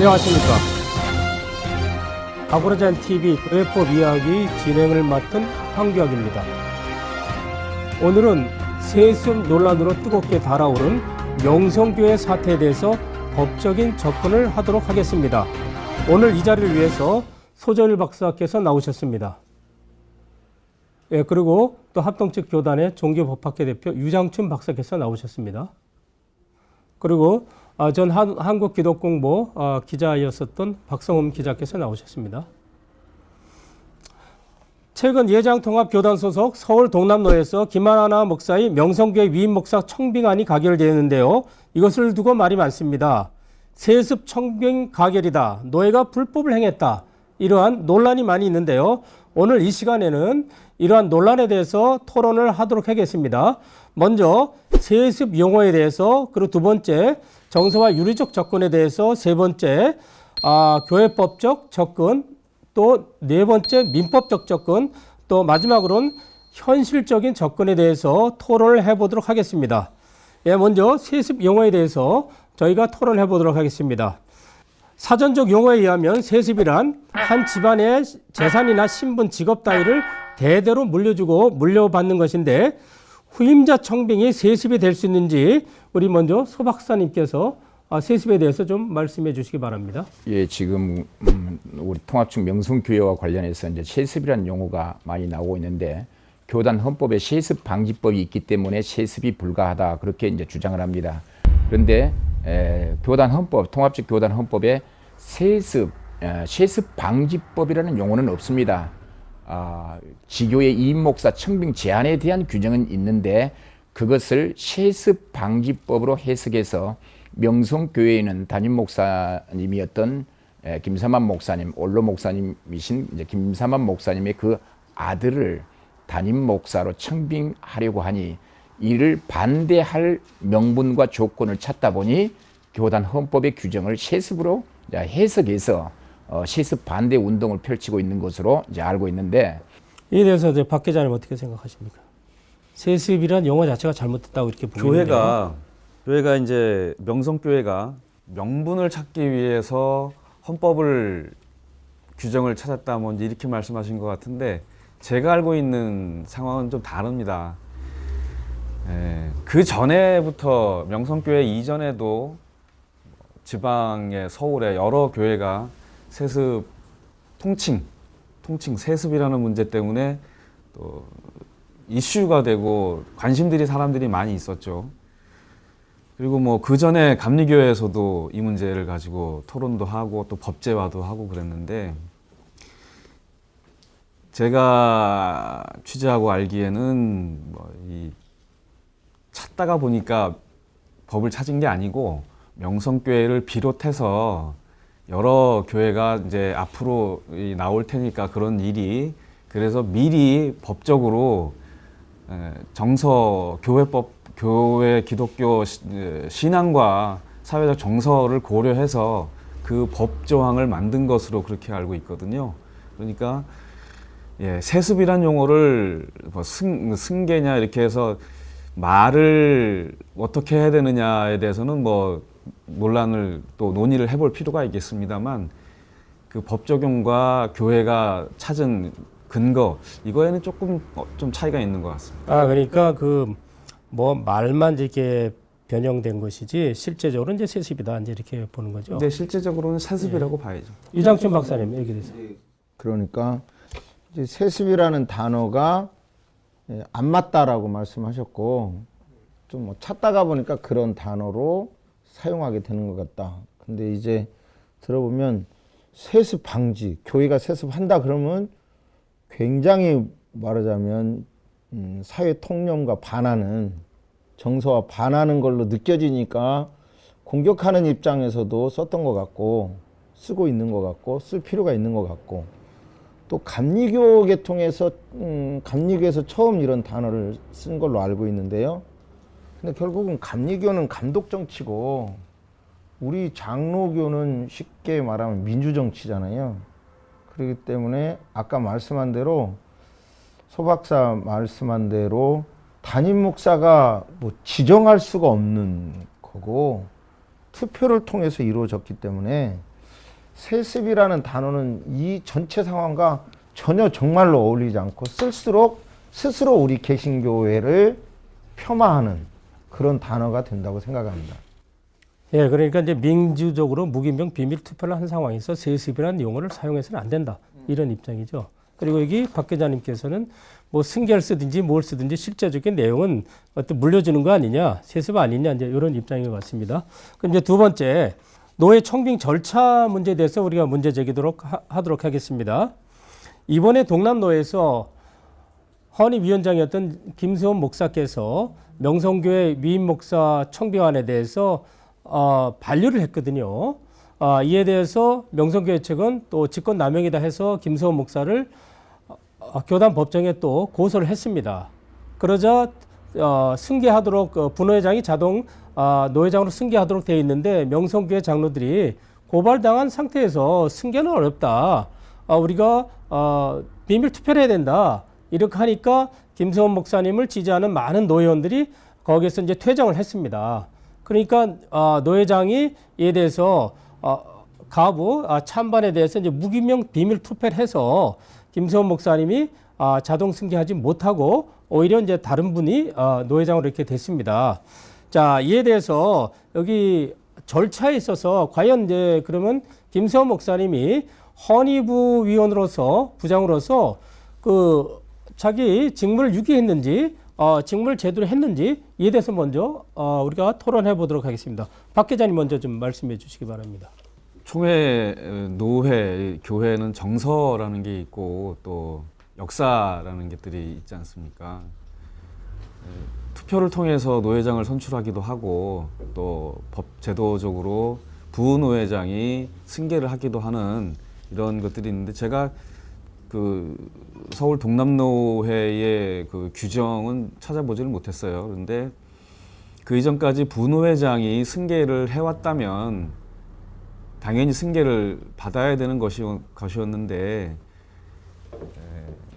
안녕하십니까. 아고라잔TV 교회법 이야기 진행을 맡은 황교학입니다. 오늘은 세습 논란으로 뜨겁게 달아오른 명성교회 사태에 대해서 법적인 접근을 하도록 하겠습니다. 오늘 이 자리를 위해서 소정일 박사께서 나오셨습니다. 예, 그리고 또 합동측 교단의 종교법학회 대표 유장춘 박사께서 나오셨습니다. 그리고 전 한국기독공보 기자였었던 박성흠 기자께서 나오셨습니다. 최근 예장통합교단 소속 서울 동남로에서 김하나 목사의 명성교회 위임 목사 청빙안이 가결되었는데요. 이것을 두고 말이 많습니다. 세습 청빙 가결이다. 노예가 불법을 행했다. 이러한 논란이 많이 있는데요. 오늘 이 시간에는 이러한 논란에 대해서 토론을 하도록 하겠습니다. 먼저 세습 용어에 대해서, 그리고 두 번째 정서와 윤리적 접근에 대해서, 세 번째 교회법적 접근, 또 네 번째 민법적 접근, 또 마지막으로는 현실적인 접근에 대해서 토론을 해보도록 하겠습니다. 예, 먼저 세습 용어에 대해서 저희가 토론해 보도록 하겠습니다. 사전적 용어에 의하면 세습이란 한 집안의 재산이나 신분, 직업 따위를 대대로 물려주고 물려받는 것인데, 후임자 청빙이 세습이 될 수 있는지 우리 먼저 소 박사님께서 세습에 대해서 좀 말씀해 주시기 바랍니다. 예, 지금 우리 통합측 명성교회와 관련해서 이제 세습이라는 용어가 많이 나오고 있는데, 교단 헌법에 세습 방지법이 있기 때문에 세습이 불가하다, 그렇게 이제 주장을 합니다. 그런데 교단 헌법, 통합측 교단 헌법에 세습 방지법이라는 용어는 없습니다. 지교의 이임 목사 청빙 제한에 대한 규정은 있는데, 그것을 세습 방지법으로 해석해서 명성교회에는 담임 목사님이었던 김삼환 목사님, 원로 목사님이신 이제 김삼환 목사님의 그 아들을 담임 목사로 청빙하려고 하니, 이를 반대할 명분과 조건을 찾다 보니 교단 헌법의 규정을 세습으로 해석해서 세습 반대 운동을 펼치고 있는 것으로 이제 알고 있는데, 이에 대해서 박 기자님 어떻게 생각하십니까? 세습이란 용어 자체가 잘못됐다고 이렇게 보이는데요. 교회가 이제 명성교회가 명분을 찾기 위해서 헌법을 규정을 찾았다, 뭐 이렇게 말씀하신 것 같은데, 제가 알고 있는 상황은 좀 다릅니다. 그 전에부터 명성교회 이전에도 지방의 서울의 여러 교회가 세습 통칭 세습이라는 문제 때문에 또 이슈가 되고 관심들이 사람들이 많이 있었죠. 그리고 뭐 그 전에 감리교회에서도 이 문제를 가지고 토론도 하고 또 법제화도 하고 그랬는데, 제가 취재하고 알기에는 찾다가 보니까 법을 찾은 게 아니고, 명성교회를 비롯해서 여러 교회가 이제 앞으로 나올 테니까 그런 일이, 그래서 미리 법적으로 정서, 교회법, 교회 기독교 신앙과 사회적 정서를 고려해서 그 법 조항을 만든 것으로 그렇게 알고 있거든요. 그러니까 세습이란 용어를 승계냐 이렇게 해서 말을 어떻게 해야 되느냐에 대해서는 논란을 또 논의를 해볼 필요가 있겠습니다만, 그 법 적용과 교회가 찾은 근거, 이거에는 조금 좀 차이가 있는 것 같습니다. 그러니까 말만 이렇게 변형된 것이지 실제적으로 이제 세습이다, 이제 이렇게 보는 거죠. 네, 실제적으로는 세습이라고 봐야죠. 유장춘 박사님 얘기 주세요. 그러니까 이제 세습이라는 단어가 안 맞다라고 말씀하셨고, 좀 찾다가 보니까 그런 단어로 사용하게 되는 것 같다. 근데 이제 들어보면 세습 방지, 교회가 세습한다 그러면 굉장히 말하자면 사회 통념과 반하는, 정서와 반하는 걸로 느껴지니까 공격하는 입장에서도 썼던 것 같고, 쓰고 있는 것 같고, 쓸 필요가 있는 것 같고, 또 감리교 계통에서 감리교에서 처음 이런 단어를 쓴 걸로 알고 있는데요. 근데 결국은 감리교는 감독 정치고, 우리 장로교는 쉽게 말하면 민주 정치잖아요. 그렇기 때문에 아까 말씀한 대로, 소 박사 말씀한 대로 담임 목사가 지정할 수가 없는 거고, 투표를 통해서 이루어졌기 때문에 세습이라는 단어는 이 전체 상황과 전혀 정말로 어울리지 않고 쓸수록 스스로 우리 개신교회를 폄하하는 그런 단어가 된다고 생각합니다. 예, 그러니까 이제 민주적으로 무기명 비밀 투표를 한 상황에서 세습이라는 용어를 사용해서는 안 된다. 이런 입장이죠. 그리고 여기 박 기자님께서는 뭐 승계를 쓰든지 뭘 쓰든지 실제적인 내용은 어떤 물려주는 거 아니냐, 세습 아니냐, 이제 이런 입장인 것 같습니다. 그럼 이제 두 번째, 노예 청빙 절차 문제에 대해서 우리가 문제 제기도록 하도록 하겠습니다. 이번에 동남노에서 헌입위원장이었던 김수원 목사께서 명성교회 위임 목사 청빙안에 대해서 반려를 했거든요. 이에 대해서 명성교회 측은 또 직권남용이다 해서 김수원 목사를 교단 법정에 또 고소를 했습니다. 그러자 승계하도록 분회장이 자동 노회장으로 승계하도록 되어 있는데 명성교회 장로들이 고발당한 상태에서 승계는 어렵다. 우리가 비밀 투표를 해야 된다. 이렇게 하니까 김수원 목사님을 지지하는 많은 노회원들이 거기에서 이제 퇴정을 했습니다. 그러니까 노회장이 이에 대해서 가부 찬반에 대해서 이제 무기명 비밀 투표를 해서 김수원 목사님이 자동 승계하지 못하고 오히려 이제 다른 분이 노회장으로 이렇게 됐습니다. 자, 이에 대해서 여기 절차에 있어서 과연 이제 그러면 김수원 목사님이 헌의부 위원으로서 부장으로서 그 자기 직무를 유기했는지 직무를 제대로 했는지 이에 대해서 먼저 우리가 토론해 보도록 하겠습니다. 박 기자님 먼저 좀 말씀해 주시기 바랍니다. 총회, 노회, 교회는 정서라는 게 있고 또 역사라는 것들이 있지 않습니까? 투표를 통해서 노회장을 선출하기도 하고 또 법 제도적으로 부노회장이 승계를 하기도 하는 이런 것들이 있는데 제가 그 서울 동남노회의 그 규정은 찾아보지를 못했어요. 그런데 그 이전까지 부노회장이 승계를 해왔다면 당연히 승계를 받아야 되는 것이었는데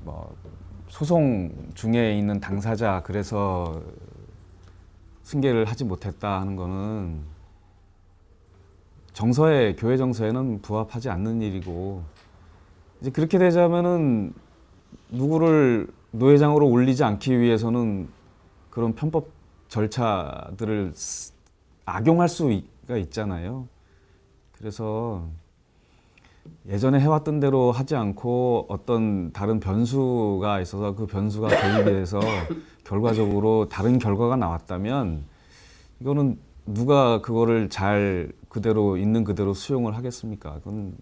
뭐 소송 중에 있는 당사자 그래서 승계를 하지 못했다 하는 거는 정서에 교회 정서에는 부합하지 않는 일이고 이제 그렇게 되자면은 누구를 노회장으로 올리지 않기 위해서는 그런 편법 절차들을 악용할 수가 있잖아요. 그래서 예전에 해왔던 대로 하지 않고 어떤 다른 변수가 있어서 그 변수가 대입돼서 결과적으로 다른 결과가 나왔다면 이거는 누가 그거를 잘 그대로 있는 그대로 수용을 하겠습니까? 그건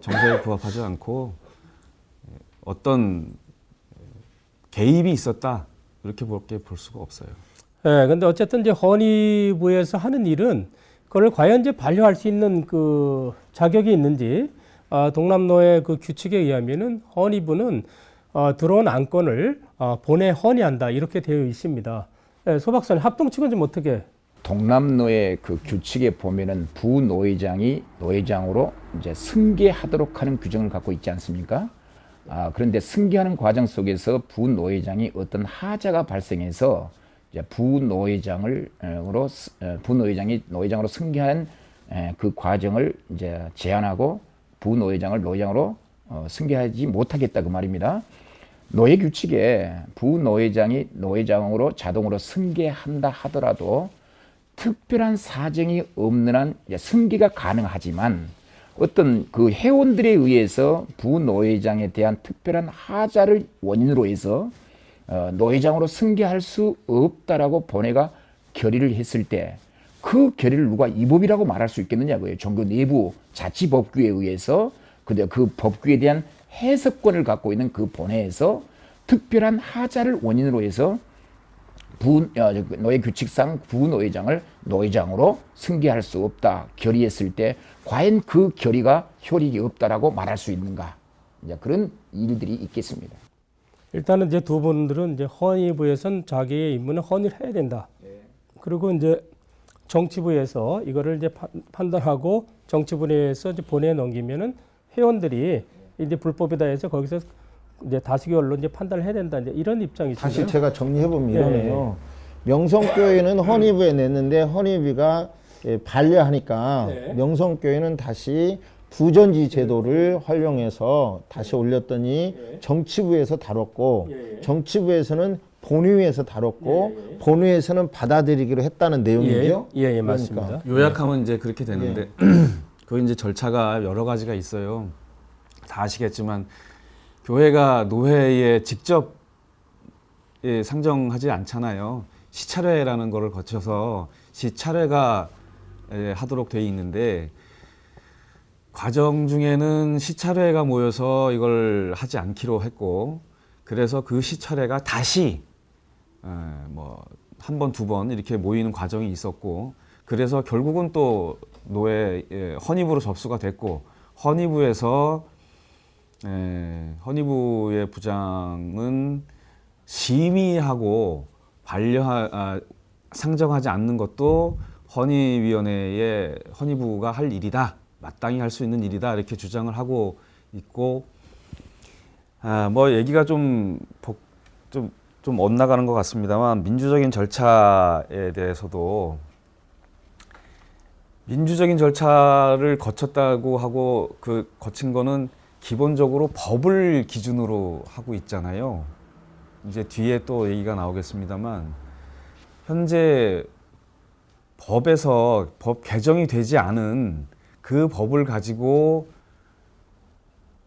정서에 부합하지 않고 어떤 개입이 있었다 이렇게 볼 수가 없어요. 네, 근데 어쨌든 이제 헌의부에서 하는 일은 그걸 과연 이제 반려할 수 있는 그 자격이 있는지 동남노의 그 규칙에 의하면은 헌의부는 들어온 안건을 본회 헌의한다 이렇게 되어 있습니다. 네, 소 박사님 합동 측은 좀 어떻게? 동남노의 그 규칙에 보면은 부노회장이 노회장으로 이제 승계하도록 하는 규정을 갖고 있지 않습니까? 그런데 승계하는 과정 속에서 부노회장이 어떤 하자가 발생해서 이제 부노회장이 노회장으로 승계한 그 과정을 이제 제한하고 부노회장을 노회장으로 승계하지 못하겠다 그 말입니다. 노회 규칙에 부노회장이 노회장으로 자동으로 승계한다 하더라도 특별한 사정이 없는 한 승계가 가능하지만 어떤 그 회원들에 의해서 부노회장에 대한 특별한 하자를 원인으로 해서 노회장으로 승계할 수 없다라고 본회가 결의를 했을 때 그 결의를 누가 위법이라고 말할 수 있겠느냐고요. 종교 내부 자치법규에 의해서 그 법규에 대한 해석권을 갖고 있는 그 본회에서 특별한 하자를 원인으로 해서 노회 규칙상 부노회장을 노회장으로 승계할 수 없다 결의했을 때 과연 그 결의가 효력이 없다라고 말할 수 있는가? 이제 그런 일들이 있겠습니다. 일단은 이제 두 분들은 이제 헌의부에선 자기의 임무는 헌의를 해야 된다. 그리고 이제 정치부에서 이거를 이제 판단하고 정치부에서 이제 본회에 넘기면은 회원들이 이제 불법이다 해서 거기서 이제 다수결로 이제 판단을 해야 된다. 이제 이런 입장이시죠. 사실 제가 정리해 보면 이러네요. 명성교회는 헌의부에 냈는데 헌의부가 반려하니까 명성교회는 다시 부전지 제도를 활용해서 다시 올렸더니 정치부에서 다뤘고 정치부에서는 본회의에서 다뤘고 본회의에서는 받아들이기로 했다는 내용이죠. 예, 맞습니다. 그러니까. 요약하면 이제 그렇게 되는데 그 이제 절차가 여러 가지가 있어요. 다 아시겠지만 교회가 노회에 직접 상정하지 않잖아요. 시찰회라는 거를 거쳐서 시찰회가 하도록 돼 있는데 과정 중에는 시찰회가 모여서 이걸 하지 않기로 했고 그래서 그 시찰회가 다시 뭐 한 번, 두 번 이렇게 모이는 과정이 있었고 그래서 결국은 또 노회 헌의부로 접수가 됐고 헌의부에서 헌의부의 부장은 심의하고 상정하지 않는 것도 헌의위원회의 헌의부가 할 일이다. 마땅히 할 수 있는 일이다. 이렇게 주장을 하고 있고 뭐 얘기가 좀 엇나가는 것 같습니다만 민주적인 절차에 대해서도 민주적인 절차를 거쳤다고 하고 그 거친 거는 기본적으로 법을 기준으로 하고 있잖아요. 이제 뒤에 또 얘기가 나오겠습니다만 현재 법에서 법 개정이 되지 않은 그 법을 가지고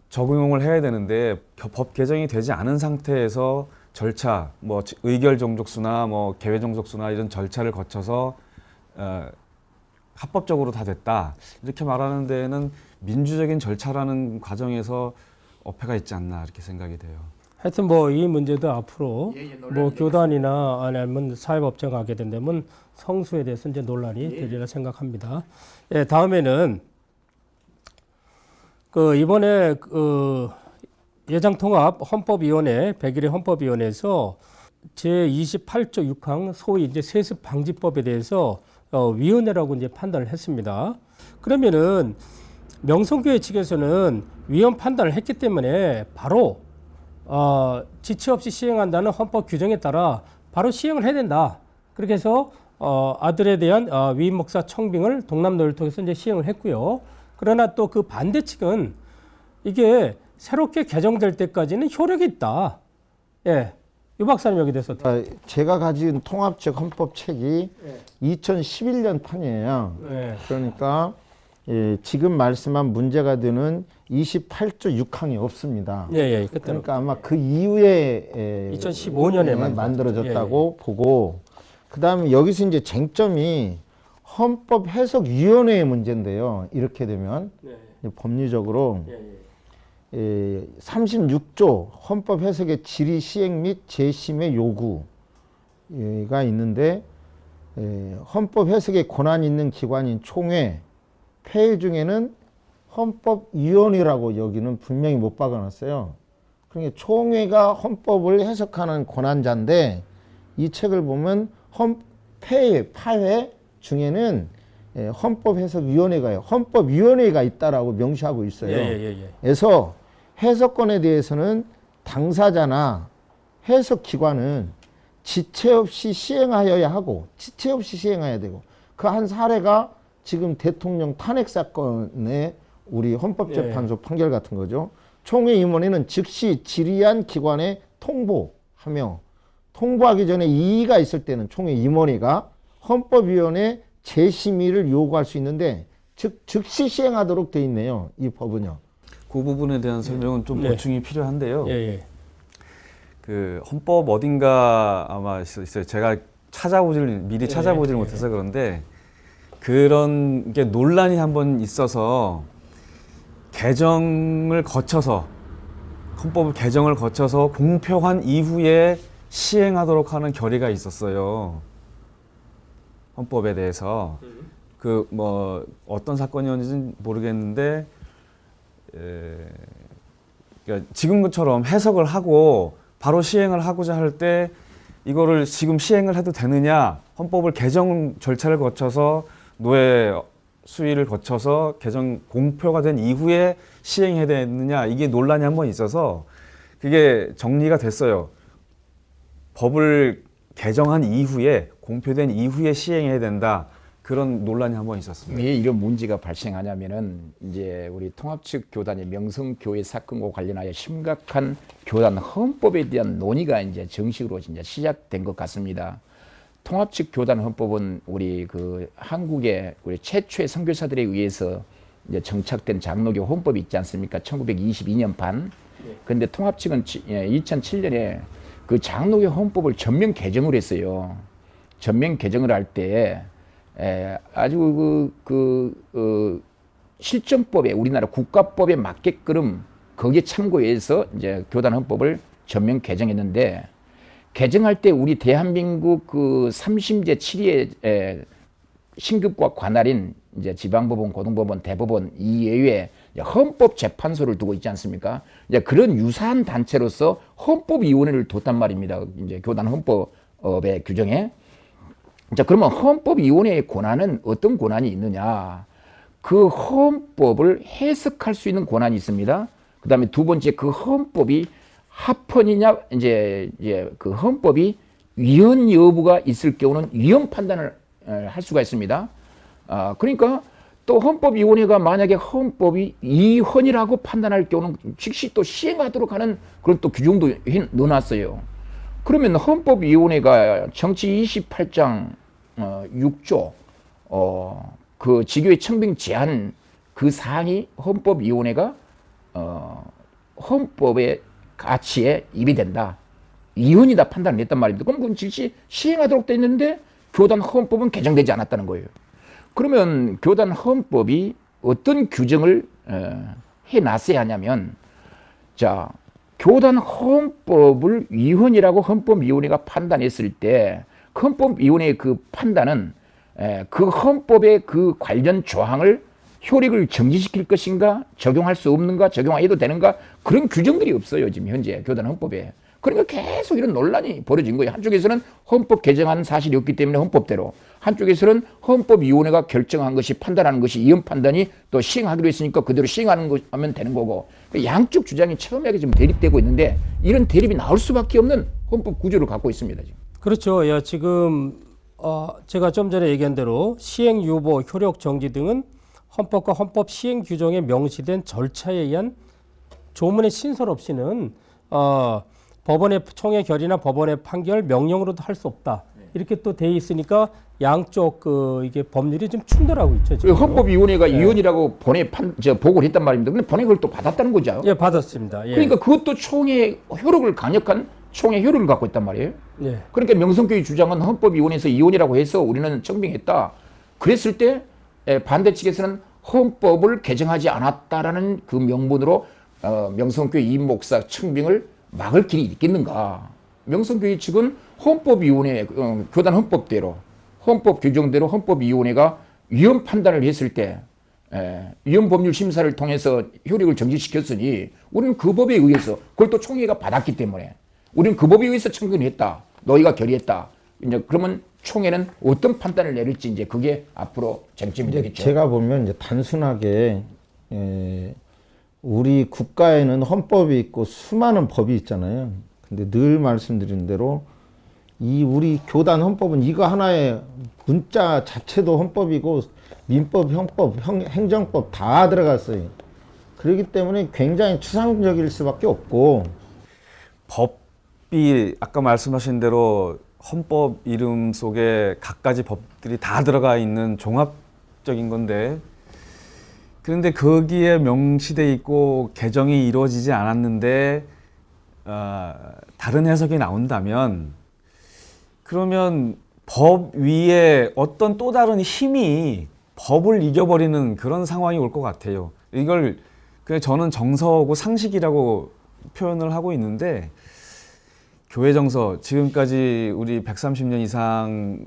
적용을 해야 되는데 법 개정이 되지 않은 상태에서 절차, 뭐 의결 종족수나 뭐 개회 종족수나 이런 절차를 거쳐서 합법적으로 다 됐다 이렇게 말하는 데에는 민주적인 절차라는 과정에서 어폐가 있지 않나 이렇게 생각이 돼요. 하여튼 뭐 이 문제도 앞으로 뭐 교단이나 아니면 사회법정 하게 된다면 성수에 대해서 이제 논란이 되리라 생각합니다. 예, 다음에는 그 이번에 그 예장통합 헌법위원회 100일의 헌법위원회에서 제28조 6항 소위 이제 세습 방지법에 대해서 위헌이라고 이제 판단을 했습니다. 그러면은 명성교회 측에서는 위헌 판단을 했기 때문에 바로 지체 없이 시행한다는 헌법 규정에 따라 바로 시행을 해야 된다. 그렇게 해서 아들에 대한 위임 목사 청빙을 동남노를 통해서 이제 시행을 했고요. 그러나 또 그 반대 측은 이게 새롭게 개정될 때까지는 효력이 있다. 예, 유 박사님 여기 대해서 제가 가진 통합적 헌법책이 2011년 판이에요. 그러니까 지금 말씀한 문제가 되는 28조 6항이 없습니다. 예, 그때는 그러니까 아마 그 이후에 2015년에 만들어졌다고 보고 그다음에 여기서 이제 쟁점이 헌법해석위원회의 문제인데요. 이렇게 되면 법리적으로 36조 헌법해석의 질의 시행 및 재심의 요구가 있는데 헌법해석의 권한이 있는 기관인 총회, 폐회 중에는 헌법위원회라고 여기는 분명히 못 박아놨어요. 그러니까 총회가 헌법을 해석하는 권한자인데 이 책을 보면 파회 중에는 헌법해석위원회가요. 헌법위원회가 있다라고 명시하고 있어요. 그래서 해석권에 대해서는 당사자나 해석기관은 지체 없이 시행하여야 하고 지체 없이 시행해야 되고 그 한 사례가 지금 대통령 탄핵 사건의 우리 헌법재판소 판결 같은 거죠. 총회 임원회는 즉시 질의한 기관에 통보하며 통보하기 전에 이의가 있을 때는 총회 임원회가 헌법위원회 재심의를 요구할 수 있는데 즉시 시행하도록 돼 있네요. 이 법은요. 그 부분에 대한 설명은 좀 보충이 필요한데요. 그 헌법 어딘가 아마 있어요. 제가 미리 찾아보질 못해서 그런데 그런 게 논란이 한번 있어서 헌법 개정을 거쳐서 공표한 이후에 시행하도록 하는 결의가 있었어요. 헌법에 대해서 그 뭐 어떤 사건이었는지는 모르겠는데 그러니까 지금처럼 해석을 하고 바로 시행을 하고자 할 때 이거를 지금 시행을 해도 되느냐, 헌법을 개정 절차를 거쳐서 노회 수위를 거쳐서 개정 공표가 된 이후에 시행해야 되느냐, 이게 논란이 한번 있어서 그게 정리가 됐어요. 법을 개정한 이후에 공표된 이후에 시행해야 된다. 그런 논란이 한번 있었습니다. 왜 이런 문제가 발생하냐면은 이제 우리 통합측 교단의 명성교회 사건과 관련하여 심각한 교단 헌법에 대한 논의가 이제 정식으로 이제 시작된 것 같습니다. 통합측 교단 헌법은 우리 그 한국의 우리 최초의 선교사들에 의해서 이제 정착된 장로교 헌법이 있지 않습니까? 1922년 반. 그런데 통합측은 2007년에 그 장로교 헌법을 전면 개정을 했어요. 전면 개정을 할 때 아주 실정법에 우리나라 국가법에 맞게끔 거기에 참고해서 이제 교단 헌법을 전면 개정했는데 개정할 때 우리 대한민국 그 3심제 7위의 신급과 관할인 이제 지방법원, 고등법원, 대법원 이외에 헌법재판소를 두고 있지 않습니까? 이제 그런 유사한 단체로서 헌법위원회를 뒀단 말입니다. 이제 교단 헌법의 규정에. 자, 그러면 헌법위원회의 권한은 어떤 권한이 있느냐? 그 헌법을 해석할 수 있는 권한이 있습니다. 그 다음에 두 번째, 그 헌법이 합헌이냐, 이제 그 헌법이 위헌 여부가 있을 경우는 위헌 판단을 할 수가 있습니다. 그러니까 또 헌법위원회가 만약에 헌법이 위헌이라고 판단할 경우는 즉시 또 시행하도록 하는 그런 또 규정도 넣어놨어요. 그러면 헌법위원회가 정치 28장 6조 그 지교의 청빙 제한 그 사항이 헌법위원회가 헌법의 가치에 입이된다. 위헌이다 판단을 했단 말입니다. 그럼 그건 즉시 시행하도록 돼 있는데 교단 헌법은 개정되지 않았다는 거예요. 그러면 교단 헌법이 어떤 규정을 해놨어야 하냐면, 자, 교단 헌법을 위헌이라고 헌법위원회가 판단했을 때 헌법위원회의 그 판단은 그 헌법의 그 관련 조항을 효력을 정지시킬 것인가, 적용할 수 없는가, 적용해도 되는가, 그런 규정들이 없어요 지금 현재 교단 헌법에. 그러니까 계속 이런 논란이 벌어진 거예요. 한쪽에서는 헌법 개정한 사실이 없기 때문에 헌법대로, 한쪽에서는 헌법위원회가 결정한 것이, 판단하는 것이 위헌 판단이 또 시행하기로 했으니까 그대로 시행하면 되는 거고, 양쪽 주장이 처음에 지금 대립되고 있는데 이런 대립이 나올 수밖에 없는 헌법 구조를 갖고 있습니다 지금. 그렇죠. 야, 지금 제가 좀 전에 얘기한 대로 시행 유보, 효력 정지 등은 헌법과 헌법 시행 규정에 명시된 절차에 의한 조문의 신설 없이는 법원의 총회 결의나 법원의 판결, 명령으로도 할 수 없다. 이렇게 또 돼 있으니까 양쪽 이게 법률이 좀 충돌하고 있죠. 지금. 헌법위원회가 위헌이라고 보고를 했단 말입니다. 근데 본회 그걸 또 받았다는 거죠. 예, 받았습니다. 예. 그러니까 그것도 총회 효력을, 강력한 총회 효력을 갖고 있단 말이에요. 예. 그러니까 명성교회 주장은 헌법위원회에서 위헌이라고 해서 우리는 청빙했다. 그랬을 때 반대 측에서는 헌법을 개정하지 않았다라는 그 명분으로 명성교회 이임 목사 청빙을 막을 길이 있겠는가. 명성교회 측은 헌법위원회, 교단 헌법대로, 헌법 규정대로 헌법위원회가 위헌 판단을 했을 때 위헌 법률 심사를 통해서 효력을 정지시켰으니 우리는 그 법에 의해서, 그걸 또 총회가 받았기 때문에 우리는 그 법에 의해서 청구를 했다. 너희가 결의했다. 이제 그러면 총회는 어떤 판단을 내릴지 이제 그게 앞으로 쟁점이 되겠죠. 제가 보면 이제 단순하게 우리 국가에는 헌법이 있고 수많은 법이 있잖아요. 근데 늘 말씀드린 대로 이 우리 교단 헌법은 이거 하나의 문자 자체도 헌법이고 민법, 형법, 행정법 다 들어갔어요. 그렇기 때문에 굉장히 추상적일 수밖에 없고, 법이 아까 말씀하신 대로 헌법 이름 속에 갖가지 법들이 다 들어가 있는 종합적인 건데, 그런데 거기에 명시돼 있고 개정이 이루어지지 않았는데 다른 해석이 나온다면, 그러면 법 위에 어떤 또 다른 힘이 법을 이겨버리는 그런 상황이 올 것 같아요. 이걸 그냥 저는 정서고 상식이라고 표현을 하고 있는데, 교회 정서, 지금까지 우리 130년 이상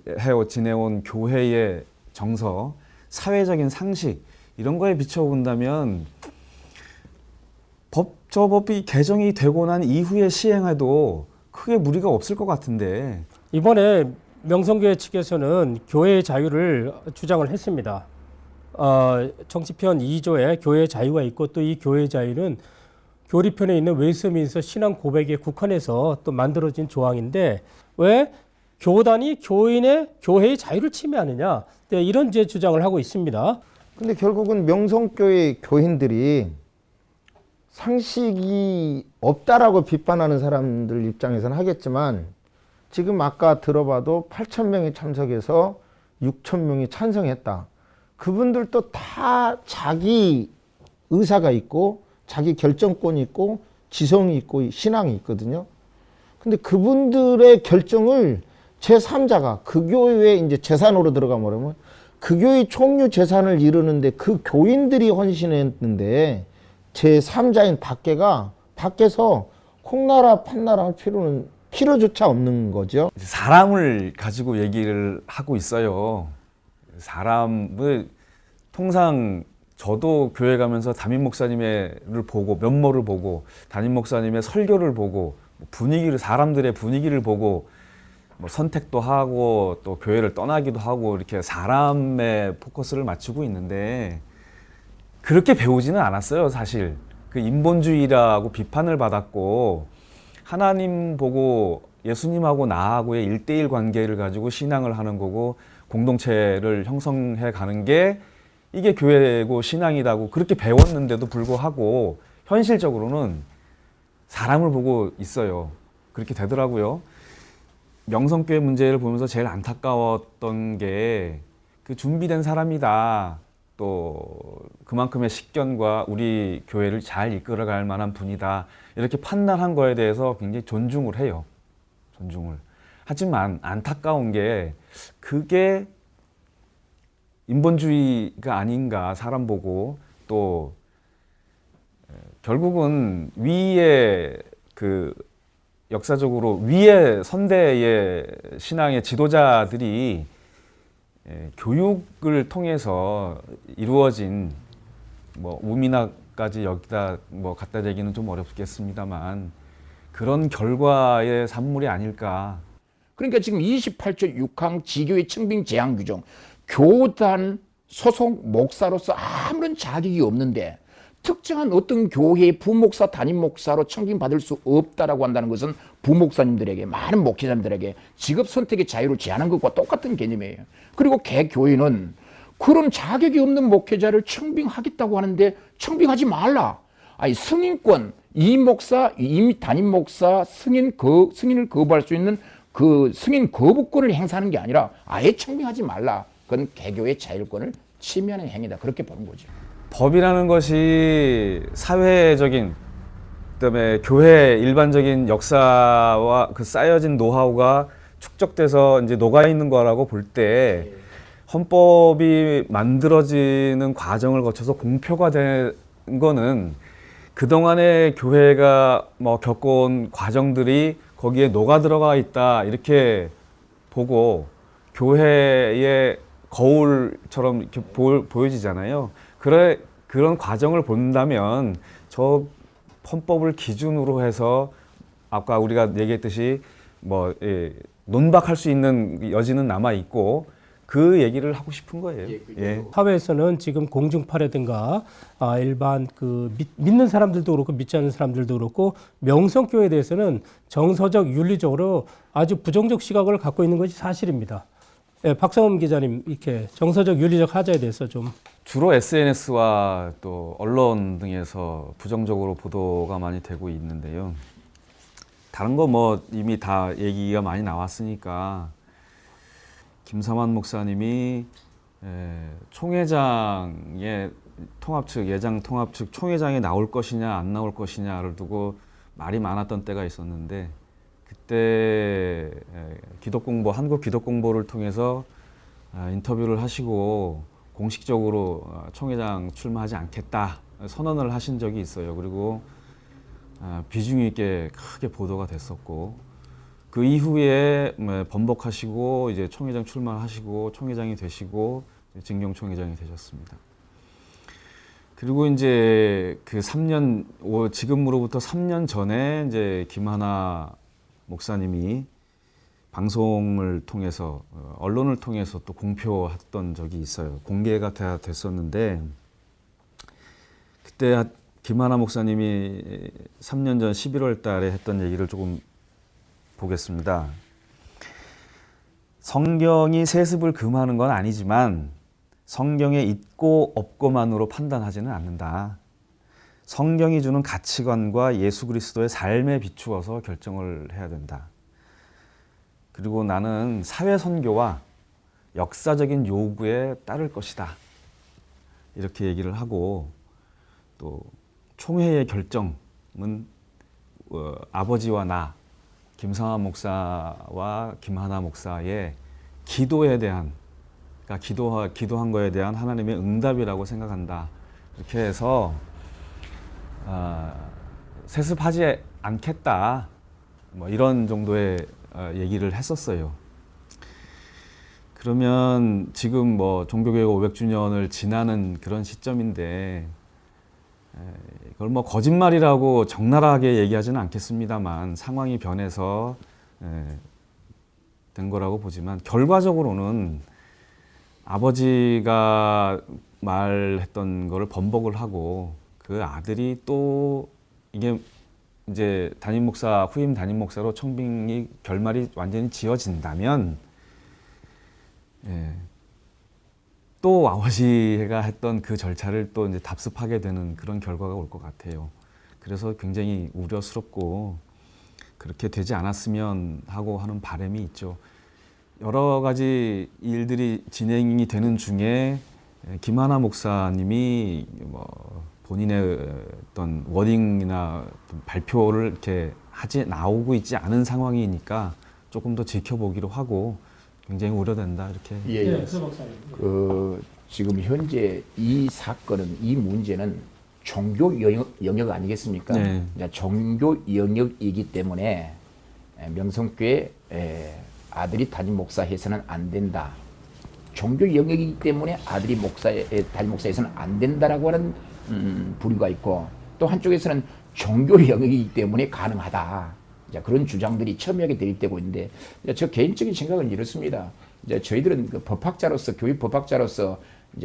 지내온 교회의 정서, 사회적인 상식, 이런 거에 비춰본다면 저 법이 개정이 되고 난 이후에 시행해도 크게 무리가 없을 것 같은데, 이번에 명성교회 측에서는 교회의 자유를 주장을 했습니다. 정치편 2조에 교회의 자유가 있고, 또 이 교회의 자유는 교리편에 있는 웨스트민스터 신앙 고백에 국한해서 또 만들어진 조항인데, 왜 교단이 교회의 자유를 침해하느냐, 네, 이런 이제 주장을 하고 있습니다. 근데 결국은 명성교회 교인들이 상식이 없다라고 비판하는 사람들 입장에서는 하겠지만 지금 아까 들어봐도 8,000명이 참석해서 6,000명이 찬성했다. 그분들도 다 자기 의사가 있고 자기 결정권이 있고 지성이 있고 신앙이 있거든요. 근데 그분들의 결정을 제3자가 그 교회에 이제 재산으로 들어가 버리면 그 교회 총유 재산을 이루는데 그 교인들이 헌신했는데 제3자인 밖에서 콩나라 판나라 할 필요조차 없는 거죠. 사람을 가지고 얘기를 하고 있어요. 사람을 통상 저도 교회 가면서 담임 목사님을 보고 면모를 보고 담임 목사님의 설교를 보고 분위기를 사람들의 분위기를 보고 뭐 선택도 하고 또 교회를 떠나기도 하고 이렇게 사람의 포커스를 맞추고 있는데 그렇게 배우지는 않았어요. 사실 그 인본주의라고 비판을 받았고 하나님 보고 예수님하고 나하고의 1:1 관계를 가지고 신앙을 하는 거고 공동체를 형성해 가는 게 이게 교회고 신앙이라고 그렇게 배웠는데도 불구하고 현실적으로는 사람을 보고 있어요. 그렇게 되더라고요. 명성교회 문제를 보면서 제일 안타까웠던 게 그 준비된 사람이다. 또 그만큼의 식견과 우리 교회를 잘 이끌어갈 만한 분이다. 이렇게 판단한 거에 대해서 굉장히 존중을 해요. 존중을. 하지만 안타까운 게 그게 인본주의가 아닌가 사람 보고 또 결국은 위에 그 역사적으로 위에 선대의 신앙의 지도자들이 교육을 통해서 이루어진 뭐 우민학까지 여기다 뭐 갖다 대기는 좀 어렵겠습니다만 그런 결과의 산물이 아닐까. 그러니까 지금 28조 6항 지교의 청빙 제한 규정, 교단 소속 목사로서 아무런 자격이 없는데 특정한 어떤 교회의 부목사, 담임목사로 청빙받을 수 없다라고 한다는 것은 부목사님들에게, 많은 목회자님들에게 직업 선택의 자유를 제한한 것과 똑같은 개념이에요. 그리고 개교회는 그런 자격이 없는 목회자를 청빙하겠다고 하는데 청빙하지 말라. 아니 승인권, 이목사, 담임목사, 승인을 거부할 수 있는 그 승인 거부권을 행사하는 게 아니라 아예 청빙하지 말라. 그건 개교의 자율권을 침해하는 행위다. 그렇게 보는 거죠. 법이라는 것이 사회적인 그다음에 교회 일반적인 역사와 그 쌓여진 노하우가 축적돼서 이제 녹아 있는 거라고 볼 때 헌법이 만들어지는 과정을 거쳐서 공표가 된 거는 그동안의 교회가 뭐 겪어온 과정들이 거기에 녹아 들어가 있다 이렇게 보고 교회의 거울처럼 이렇게 보여지잖아요. 그런 과정을 본다면 저 헌법을 기준으로 해서 아까 우리가 얘기했듯이 뭐 논박할 수 있는 여지는 남아 있고 그 얘기를 하고 싶은 거예요. 예. 사회에서는 지금 공중파라든가 일반 그 믿는 사람들도 그렇고 믿지 않는 사람들도 그렇고 명성교회에 대해서는 정서적 윤리적으로 아주 부정적 시각을 갖고 있는 것이 사실입니다. 예, 박성흠 기자님 이렇게 정서적 윤리적 하자에 대해서 좀 주로 SNS와 또 언론 등에서 부정적으로 보도가 많이 되고 있는데요. 다른 거 뭐 이미 다 얘기가 많이 나왔으니까 김삼환 목사님이 총회장의 통합측, 예장 통합측 총회장에 나올 것이냐 안 나올 것이냐를 두고 말이 많았던 때가 있었는데 그때 기독공보, 한국기독공보를 통해서 인터뷰를 하시고 공식적으로 총회장 출마하지 않겠다 선언을 하신 적이 있어요. 그리고 비중 있게 크게 보도가 됐었고 그 이후에 번복하시고 이제 총회장 출마하시고 총회장이 되시고 진경 총회장이 되셨습니다. 그리고 이제 그 3년 지금으로부터 3년 전에 이제 김하나 목사님이 방송을 통해서 언론을 통해서 또 공표했던 적이 있어요. 공개가 됐었는데 그때 김하나 목사님이 3년 전 11월 달에 했던 얘기를 조금 보겠습니다. 성경이 세습을 금하는 건 아니지만 성경에 있고 없고만으로 판단하지는 않는다. 성경이 주는 가치관과 예수 그리스도의 삶에 비추어서 결정을 해야 된다. 그리고 나는 사회 선교와 역사적인 요구에 따를 것이다. 이렇게 얘기를 하고 또 총회의 결정은 아버지와 나, 김성환 목사와 김하나 목사의 기도에 대한, 그러니까 기도한 거에 대한 하나님의 응답이라고 생각한다. 이렇게 해서 세습하지 않겠다. 뭐 이런 정도의 얘기를 했었어요. 그러면 지금 뭐 종교개혁 500주년을 지나는 그런 시점인데 이걸 뭐 거짓말이라고 적나라하게 얘기하지는 않겠습니다만 상황이 변해서 된 거라고 보지만 결과적으로는 아버지가 말했던 거를 번복을 하고 그 아들이 또 이게 이제 담임 목사, 후임 담임 목사로 청빙이 결말이 완전히 지어진다면 또 아버지가 했던 그 절차를 또 이제 답습하게 되는 그런 결과가 올 것 같아요. 그래서 굉장히 우려스럽고 그렇게 되지 않았으면 하고 하는 바람이 있죠. 여러 가지 일들이 진행이 되는 중에 김하나 목사님이 뭐 본인의 어떤 워딩이나 발표를 이렇게 나오고 있지 않은 상황이니까 조금 더 지켜보기로 하고 굉장히 우려된다 이렇게. 예. 지금 현재 이 사건은, 이 문제는 종교 영역 아니겠습니까? 네. 종교 영역이기 때문에 명성교회 아들이 담임 목사 해서는 안 된다. 종교 영역이기 때문에 아들이 담임 목사 해서는 안 된다라고 하는 부류가 있고, 또 한쪽에서는 종교 영역이기 때문에 가능하다. 그런 주장들이 첨예하게 대립되고 있는데, 저 개인적인 생각은 이렇습니다. 저희들은 그 법학자로서, 교육 법학자로서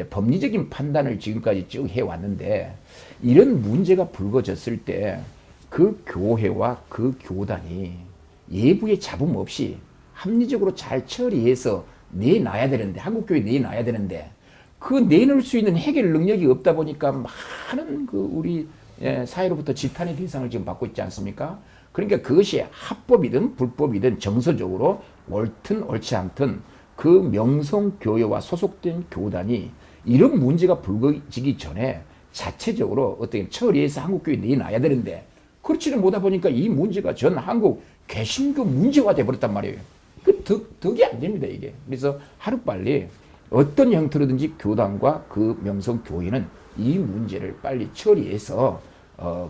법리적인 판단을 지금까지 쭉 해왔는데, 이런 문제가 불거졌을 때 그 교회와 그 교단이 예부의 잡음 없이 합리적으로 잘 처리해서 내놔야 되는데, 한국교회 내놔야 되는데, 그 내놓을 수 있는 해결 능력이 없다 보니까 많은 우리 사회로부터 지탄의 대상을 지금 받고 있지 않습니까? 그러니까 그것이 합법이든 불법이든 정서적으로 옳든 옳지 않든 그 명성교회와 소속된 교단이 이런 문제가 불거지기 전에 자체적으로 어떻게 처리해서 한국교회에 내놔야 되는데, 그렇지는 못하다 보니까 이 문제가 전 한국 개신교 문제화 돼버렸단 말이에요. 덕이 안 됩니다, 이게. 그래서 하루빨리 어떤 형태로든지 교단과 그 명성교회는 이 문제를 빨리 처리해서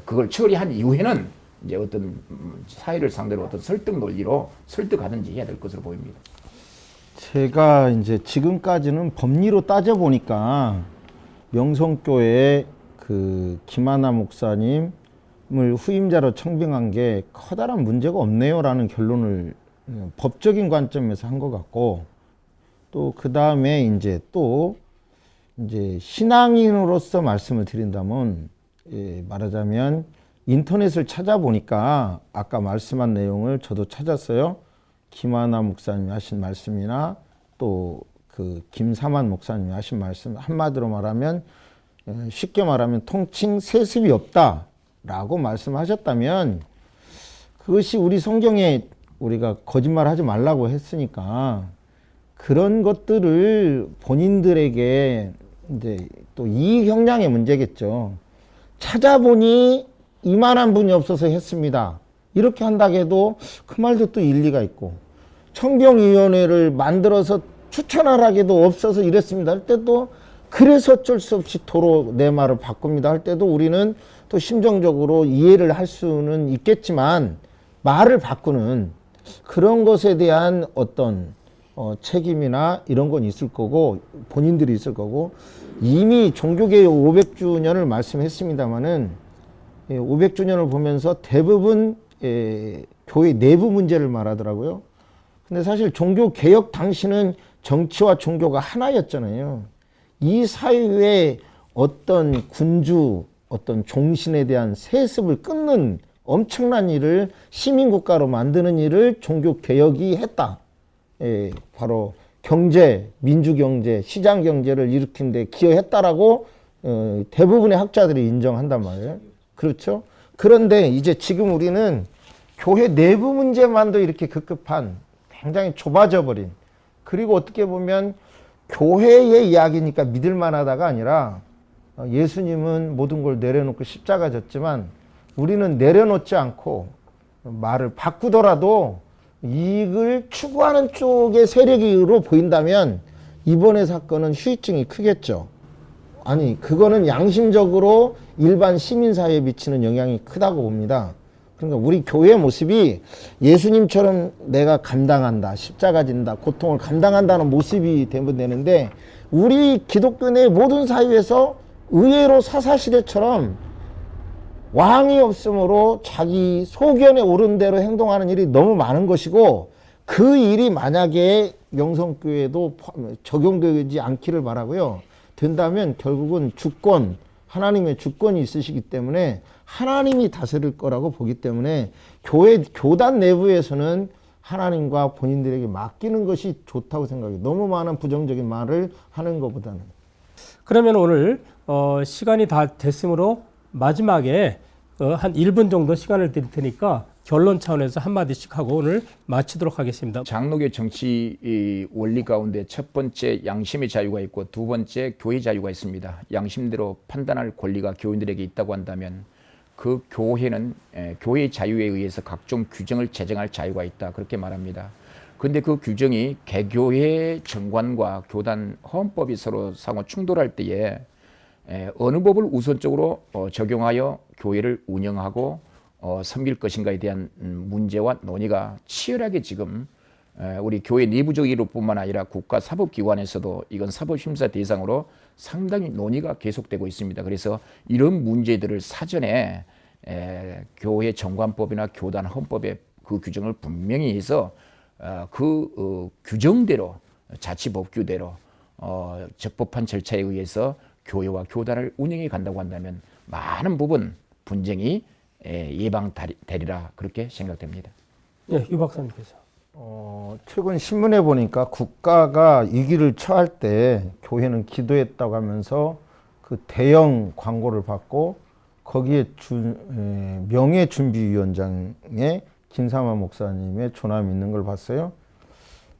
그걸 처리한 이후에는 이제 어떤 사회를 상대로 어떤 설득 논리로 설득하든지 해야 될 것으로 보입니다. 제가 이제 지금까지는 법리로 따져보니까 명성교회의 그 김하나 목사님을 후임자로 청빙한 게 커다란 문제가 없네요라는 결론을 법적인 관점에서 한 것 같고, 또 그 다음에 이제 신앙인으로서 말씀을 드린다면, 말하자면 인터넷을 찾아보니까 아까 말씀한 내용을 저도 찾았어요. 김하나 목사님이 하신 말씀이나 또 그 김삼환 목사님이 하신 말씀, 한마디로 말하면 쉽게 말하면 통칭 세습이 없다라고 말씀하셨다면, 그것이 우리 성경에 우리가 거짓말하지 말라고 했으니까 그런 것들을 본인들에게 이제 또 이익 형량의 문제겠죠. 찾아보니 이만한 분이 없어서 했습니다. 이렇게 한다고 해도 그 말도 또 일리가 있고, 청병위원회를 만들어서 추천하라기도 없어서 이랬습니다 할 때도, 그래서 어쩔 수 없이 도로 내 말을 바꿉니다 할 때도 우리는 또 심정적으로 이해를 할 수는 있겠지만, 말을 바꾸는 그런 것에 대한 어떤 책임이나 이런 건 있을 거고, 본인들이 있을 거고, 이미 종교개혁 500주년을 말씀했습니다마는 500주년을 보면서 대부분 교회 내부 문제를 말하더라고요. 근데 사실 종교개혁 당시는 정치와 종교가 하나였잖아요. 이 사회의 어떤 군주, 어떤 종신에 대한 세습을 끊는 엄청난 일을, 시민국가로 만드는 일을 종교개혁이 했다. 바로 경제, 민주경제, 시장경제를 일으킨 데 기여했다라고 대부분의 학자들이 인정한단 말이에요. 그렇죠? 그런데 이제 지금 우리는 교회 내부 문제만도 이렇게 급급한 굉장히 좁아져 버린, 그리고 어떻게 보면 교회의 이야기니까 믿을 만하다가 아니라 예수님은 모든 걸 내려놓고 십자가 졌지만 우리는 내려놓지 않고 말을 바꾸더라도 이익을 추구하는 쪽의 세력으로 보인다면 이번의 사건은 후유증이 크겠죠. 아니, 그거는 양심적으로 일반 시민사회에 미치는 영향이 크다고 봅니다. 그러니까 우리 교회의 모습이 예수님처럼 내가 감당한다, 십자가 진다, 고통을 감당한다는 모습이 되면 되는데, 우리 기독교 내 모든 사회에서 의외로 사사시대처럼 왕이 없으므로 자기 소견에 오른 대로 행동하는 일이 너무 많은 것이고, 그 일이 만약에 명성교회에도 적용되지 않기를 바라고요. 된다면 결국은 주권, 하나님의 주권이 있으시기 때문에 하나님이 다스릴 거라고 보기 때문에 교단 내부에서는 하나님과 본인들에게 맡기는 것이 좋다고 생각해요. 너무 많은 부정적인 말을 하는 것보다는. 그러면 오늘 시간이 다 됐으므로 마지막에 한 1분 정도 시간을 드릴 테니까 결론 차원에서 한마디씩 하고 오늘 마치도록 하겠습니다. 장로교 정치 원리 가운데 첫 번째 양심의 자유가 있고 두 번째 교회 자유가 있습니다. 양심대로 판단할 권리가 교인들에게 있다고 한다면 그 교회는 교회의 자유에 의해서 각종 규정을 제정할 자유가 있다, 그렇게 말합니다. 그런데 그 규정이 개교회 정관과 교단 헌법이 서로 상호 충돌할 때에 어느 법을 우선적으로 적용하여 교회를 운영하고 섬길 것인가에 대한 문제와 논의가 치열하게 지금 우리 교회 내부적으로뿐만 아니라 국가 사법기관에서도 이건 사법심사 대상으로 상당히 논의가 계속되고 있습니다. 그래서 이런 문제들을 사전에 교회 정관법이나 교단 헌법의 그 규정을 분명히 해서 그 규정대로 자치법규대로 적법한 절차에 의해서 교회와 교단을 운영해 간다고 한다면 많은 부분 분쟁이 예방되리라, 그렇게 생각됩니다. 예, 유 박사님께서. 최근 신문에 보니까 국가가 위기를 처할 때 교회는 기도했다고 하면서 그 대형 광고를 받고 거기에 명예준비위원장에 김삼환 목사님의 조남이 있는 걸 봤어요.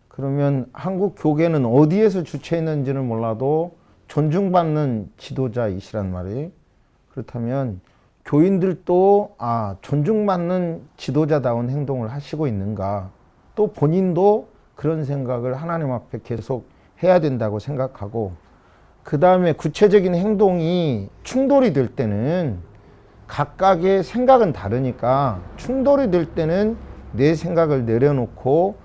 그러면 한국 교계는 어디에서 주최했는지는 몰라도 존중받는 지도자이시란 말이에요. 그렇다면 교인들도 존중받는 지도자다운 행동을 하시고 있는가, 또 본인도 그런 생각을 하나님 앞에 계속 해야 된다고 생각하고, 그 다음에 구체적인 행동이 충돌이 될 때는 각각의 생각은 다르니까 충돌이 될 때는 내 생각을 내려놓고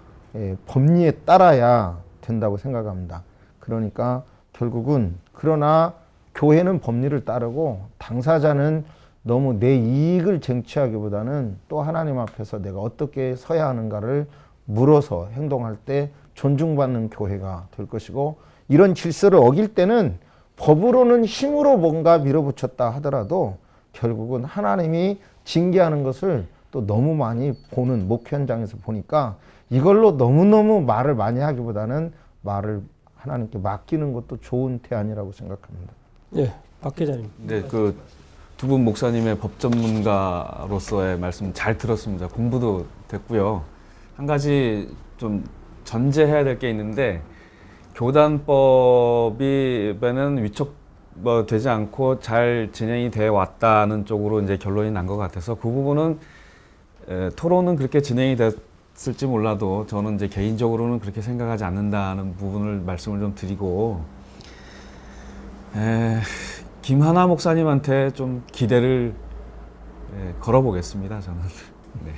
법리에 따라야 된다고 생각합니다. 그러니까 결국은, 그러나 교회는 법리를 따르고 당사자는 너무 내 이익을 쟁취하기보다는 또 하나님 앞에서 내가 어떻게 서야 하는가를 물어서 행동할 때 존중받는 교회가 될 것이고, 이런 질서를 어길 때는 법으로는 힘으로 뭔가 밀어붙였다 하더라도 결국은 하나님이 징계하는 것을 또 너무 많이 보는 목회 현장에서 보니까 이걸로 너무너무 말을 많이 하기보다는 말을 하나님께 맡기는 것도 좋은 대안이라고 생각합니다. 예, 박 기자님. 네, 그 두 분 목사님의 법 전문가로서의 말씀 잘 들었습니다. 공부도 됐고요. 한 가지 좀 전제해야 될 게 있는데, 교단법에는 위촉되지 않고 잘 진행이 돼 왔다는 쪽으로 이제 결론이 난 것 같아서 그 부분은 토론은 그렇게 진행이 됐을지 몰라도 저는 이제 개인적으로는 그렇게 생각하지 않는다는 부분을 말씀을 좀 드리고, 김하나 목사님한테 좀 기대를 걸어보겠습니다, 저는. 네.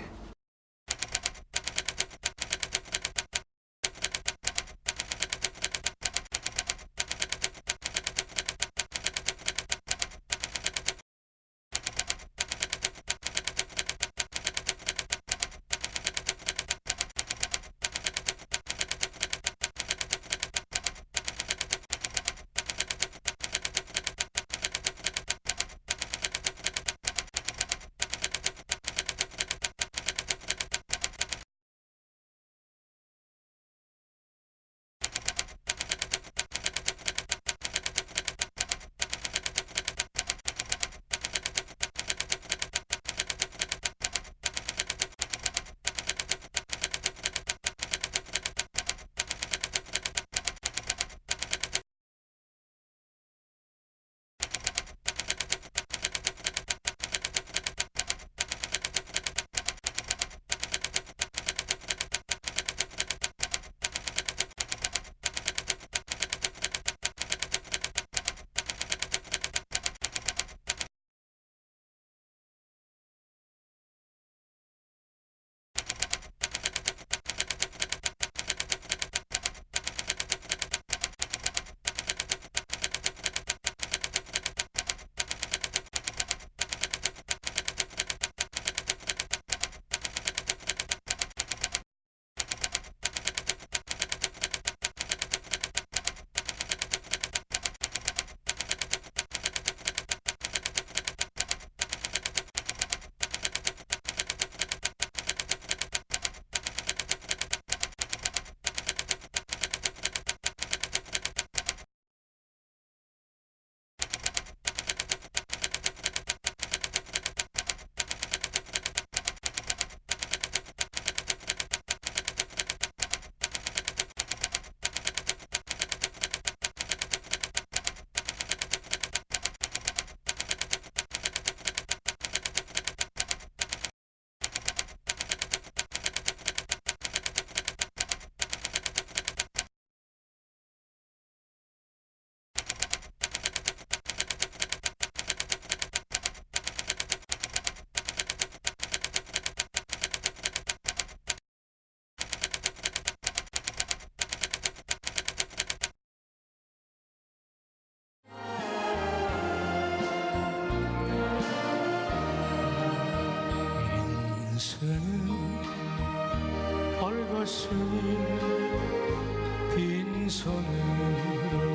빈손으로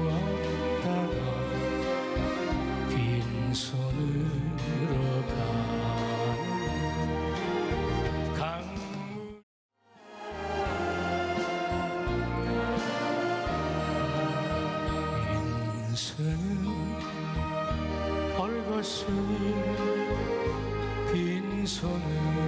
왔다가 빈손으로 가는 강물 인생은 벌겋으니 빈손으로